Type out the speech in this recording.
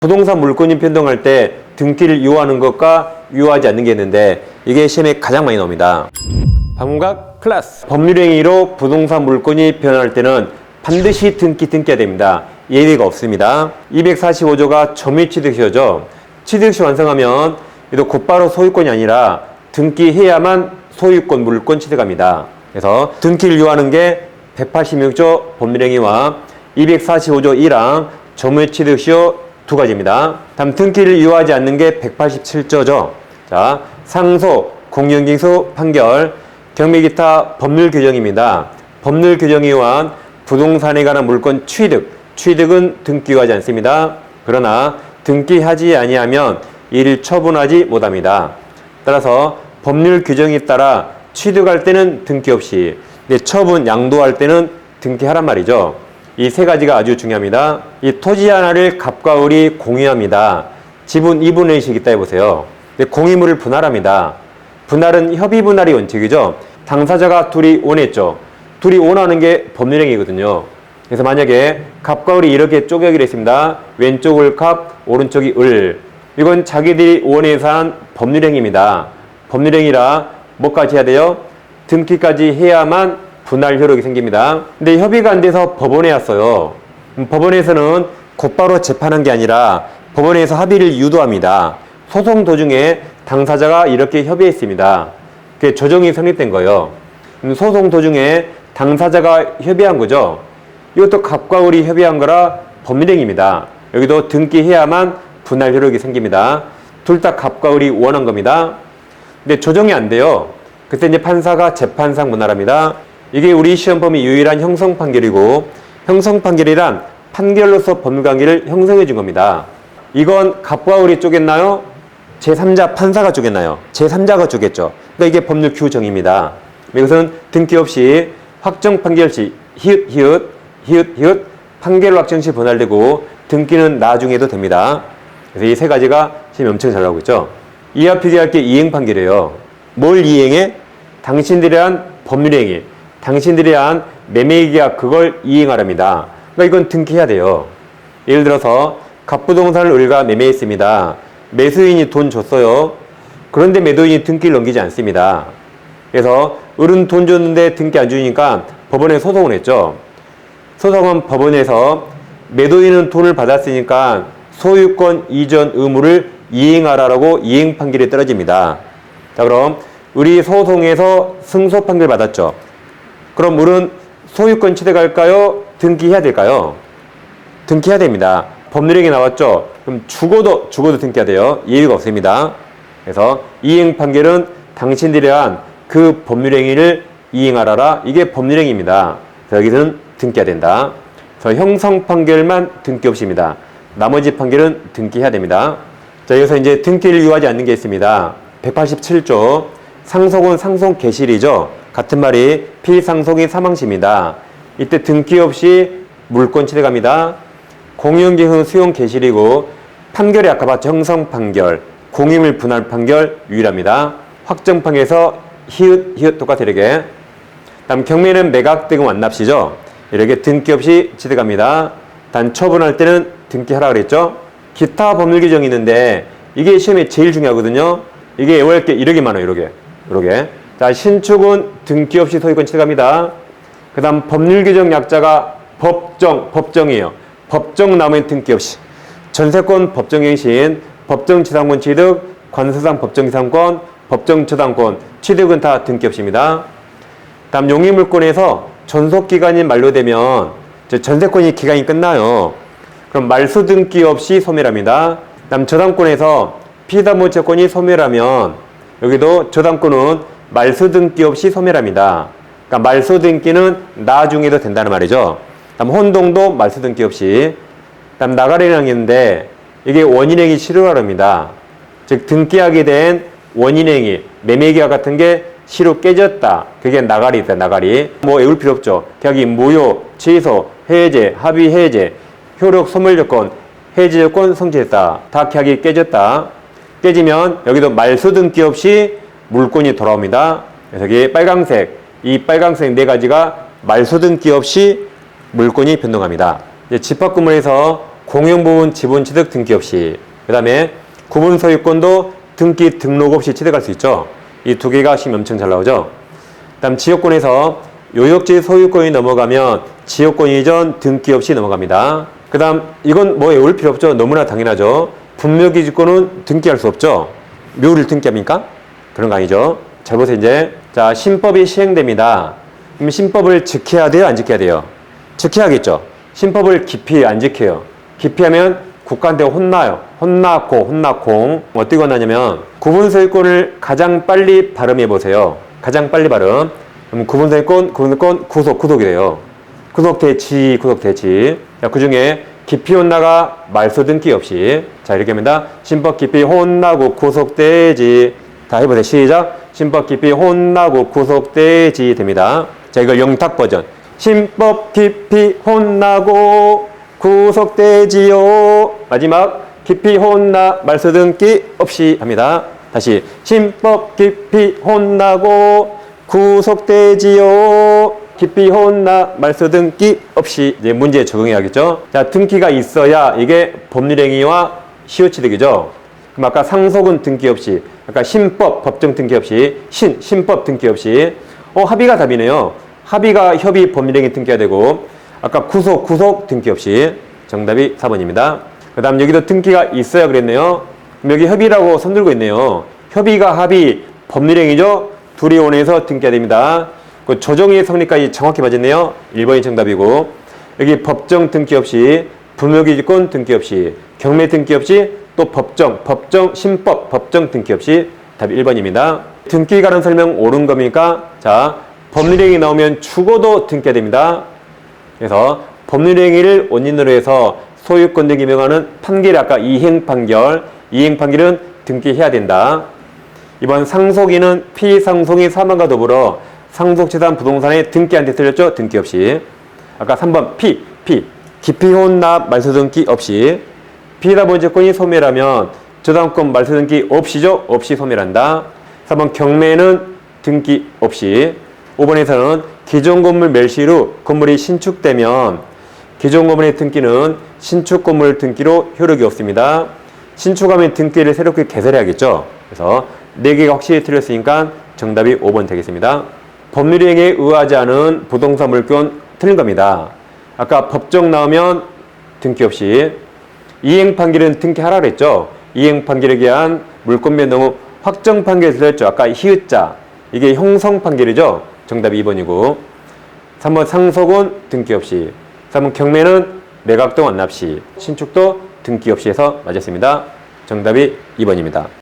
부동산 물권이 변동할 때 등기를 유효하는 것과 유효하지 않는 게 있는데 이게 시험에 가장 많이 나옵니다. 방문각 클래스. 법률행위로 부동산 물권이 변할 때는 반드시 등기해야 됩니다. 예외가 없습니다. 245조가 점유취득시효죠. 취득시 완성하면 이도 곧바로 소유권이 아니라 등기해야만 소유권 물권 취득합니다. 그래서 등기를 유효하는 게 186조 법률행위와 245조 1항 점유취득시효 두 가지입니다. 다음 등기를 유효하지 않는 게 187조죠. 자, 상소, 공연기소, 판결, 경매 기타 법률 규정입니다. 법률 규정에 의한 부동산에 관한 물권 취득은 등기 유효하지 않습니다. 그러나 등기하지 아니하면 이를 처분하지 못합니다. 따라서 법률 규정에 따라 취득할 때는 등기 없이, 처분, 양도할 때는 등기하란 말이죠. 이 세 가지가 아주 중요합니다. 이 토지 하나를 갑과 을이 공유합니다. 지분 2분의 1씩 있다 해보세요. 공유물을 분할합니다. 분할은 협의 분할이 원칙이죠. 당사자가 둘이 원했죠. 둘이 원하는 게 법률행위거든요. 그래서 만약에 갑과 을이 이렇게 쪼개기로 했습니다. 왼쪽 을갑, 오른쪽이 을. 이건 자기들이 원해서 한 법률행위입니다. 법률행위라 뭐까지 해야 돼요? 등기까지 해야만 분할 효력이 생깁니다. 근데 협의가 안 돼서 법원에 왔어요. 법원에서는 곧바로 재판한 게 아니라 법원에서 합의를 유도합니다. 소송 도중에 당사자가 이렇게 협의했습니다. 그게 조정이 성립된 거예요. 소송 도중에 당사자가 협의한 거죠. 이것도 갑과 을이 협의한 거라 법률행위입니다. 여기도 등기해야만 분할 효력이 생깁니다. 둘 다 갑과 을이 원한 겁니다. 근데 조정이 안 돼요. 그때 이제 판사가 재판상 분할합니다. 이게 우리 시험 범위 유일한 형성 판결이고, 형성 판결이란 판결로서 법률관계를 형성해 준 겁니다. 이건 갑과 을이 쪼갰나요? 제3자 판사가 쪼갰나요? 제3자가 쪼갰죠. 그러니까 이게 법률 규정입니다. 이것은 등기 없이 확정 판결 시 히읗 판결 확정 시 분할되고 등기는 나중에도 됩니다. 그래서 이 세 가지가 지금 엄청 잘 나오고 있죠. 이하 필기할 게 이행 판결이에요. 뭘 이행해? 당신들이 한 법률행위, 당신들이 한 매매계약 그걸 이행하랍니다. 그러니까 이건 등기해야 돼요. 예를 들어서 갑부동산을 을과 매매했습니다. 매수인이 돈 줬어요. 그런데 매도인이 등기를 넘기지 않습니다. 그래서 을은 돈 줬는데 등기 안 주니까 법원에 소송을 했죠. 소송은 법원에서 매도인은 돈을 받았으니까 소유권 이전 의무를 이행하라라고 이행 판결이 떨어집니다. 자, 그럼 을이 소송에서 승소 판결 받았죠. 그럼 을은 소유권 취득할까요? 등기해야 될까요? 등기해야 됩니다. 법률행위 나왔죠? 그럼 죽어도 등기해야 돼요. 예외가 없습니다. 그래서 이행 판결은 당신들이 한 그 법률행위를 이행하라라. 이게 법률행위입니다. 여기는 등기해야 된다. 그래서 형성 판결만 등기 없이입니다. 나머지 판결은 등기해야 됩니다. 자, 여기서 이제 등기를 유효하지 않는 게 있습니다. 187조 상속은 상속 개실이죠. 같은 말이 피상속인 사망시입니다. 이때 등기 없이 물권 취득합니다. 공유기후 수용 개실이고 판결이 아까 봤죠. 형성 판결, 공유물 분할 판결 유일합니다. 확정 판결에서 히읗 똑같아 이렇게. 다음 경매는 매각 대금 완납시죠. 이렇게 등기 없이 취득합니다. 단 처분할 때는 등기하라 그랬죠. 기타 법률 규정이 있는데 이게 시험에 제일 중요하거든요. 이게 외울 게 이렇게 많아요. 이렇게. 자, 신축은 등기 없이 소유권 취득합니다. 그 다음 법률 규정 약자가 법정이에요. 법정 나오면 등기 없이. 전세권 법정행신, 법정지상권 취득, 관세상 법정지상권, 법정저당권 취득은 다 등기 없이입니다. 다음 용의물권에서 전속기간이 만료되면 전세권이 기간이 끝나요. 그럼 말소 등기 없이 소멸합니다. 다음 저당권에서 피담보채권이 소멸하면 여기도 저당권은 말소 등기 없이 소멸합니다. 그러니까 말소 등기는 나중에도 된다는 말이죠. 다음 혼동도 말소 등기 없이. 다음 나가리라는 게 있는데 이게 원인행위 실효하랍니다. 즉 등기하게 된 원인행위, 매매계약 같은 게 실효 깨졌다. 그게 나가리다. 나가리. 뭐 외울 필요 없죠. 계약이 무효, 취소, 해제, 합의 해제, 효력 소멸 조건, 해제 조건 성취했다. 다 계약이 깨졌다. 깨지면 여기도 말소 등기 없이 물권이 돌아옵니다. 그래서 여기 빨강색, 이 빨강색 네 가지가 말소 등기 없이 물권이 변동합니다. 집합금을 해서 공용부분 지분 취득 등기 없이. 그 다음에 구분 소유권도 등기 등록 없이 취득할 수 있죠. 이 두 개가 지금 엄청 잘 나오죠. 그 다음 지역권에서 요역지 소유권이 넘어가면 지역권 이전 등기 없이 넘어갑니다. 그 다음 이건 뭐 외울 필요 없죠. 너무나 당연하죠. 분묘기지권은 등기할 수 없죠. 묘를 등기합니까? 그런 거 아니죠. 잘 보세요. 이제 자, 신법이 시행됩니다. 그럼 신법을 지켜야 돼요? 안 지켜야 돼요? 지켜야겠죠. 신법을 기피 안 지켜요. 기피하면 국가한테 혼나요. 혼나콩. 어떻게 혼나냐면 구분 소유권을 가장 빨리 발음해 보세요. 가장 빨리 발음. 그럼 구분 소유권, 구속이래요. 구속대지. 자, 그 중에 기피 혼나가 말소 등기 없이. 자, 이렇게 합니다. 신법 기피 혼나고 구속대지. 다 해보세요. 시작. 신법 기피 혼나고 구속대지 됩니다. 자, 이걸 영탁 버전. 신법 기피 혼나고 구속되지요. 마지막 기피 혼나 말소 등기 없이 합니다. 다시 신법 기피 혼나고 구속되지요. 기피 혼나 말소 등기 없이. 이제 문제에 적용해야겠죠. 자, 등기가 있어야 이게 법률행위와 시효취득이죠. 그럼 아까 상속은 등기 없이, 아까 신법 법정 등기 없이, 신법 등기 없이. 합의가 답이네요. 합의가 협의 법률행위 등기가 되고, 아까 구속 등기 없이. 정답이 4번입니다. 그 다음 여기도 등기가 있어야 그랬네요. 그럼 여기 협의라고 손들고 있네요. 협의가 합의 법률행위죠. 둘이 원해서 등기가 됩니다. 그 조정의 성립까지 정확히 맞았네요. 1번이 정답이고, 여기 법정 등기 없이, 분묘기지권 등기 없이, 경매 등기 없이, 또 신법 법정 등기 없이. 답이 1번입니다. 등기 관련 설명 옳은 겁니까? 자, 법률행위 나오면 죽어도 등기가 됩니다. 그래서 법률행위를 원인으로 해서 소유권 등기 명하는 판결이 아까 이행 판결은 등기해야 된다. 이번 상속인은 피상속인 사망과 더불어 상속재산 부동산에 등기한 데 틀렸죠? 등기 없이. 아까 3번 기피혼납 말소 등기 없이. 피해자본재권이 소멸하면 저당권 말소 등기 없이죠? 없이 소멸한다. 4번 경매는 등기 없이. 5번에서는 기존 건물 멸실 후 건물이 신축되면 기존 건물의 등기는 신축 건물 등기로 효력이 없습니다. 신축하면 등기를 새롭게 개설해야겠죠. 그래서 4개가 확실히 틀렸으니까 정답이 5번 되겠습니다. 법률행위에 의하지 않은 부동산 물권 틀린 겁니다. 아까 법정 나오면 등기 없이. 이행 판결은 등기하라 그랬죠. 이행 판결에 의한 물권 변동 후 확정 판결이 틀렸죠. 아까 히읗자. 이게 형성 판결이죠. 정답이 2번이고. 3번 상속은 등기 없이. 3번 경매는 매각도 완납 시. 신축도 등기 없이 해서 맞았습니다. 정답이 2번입니다.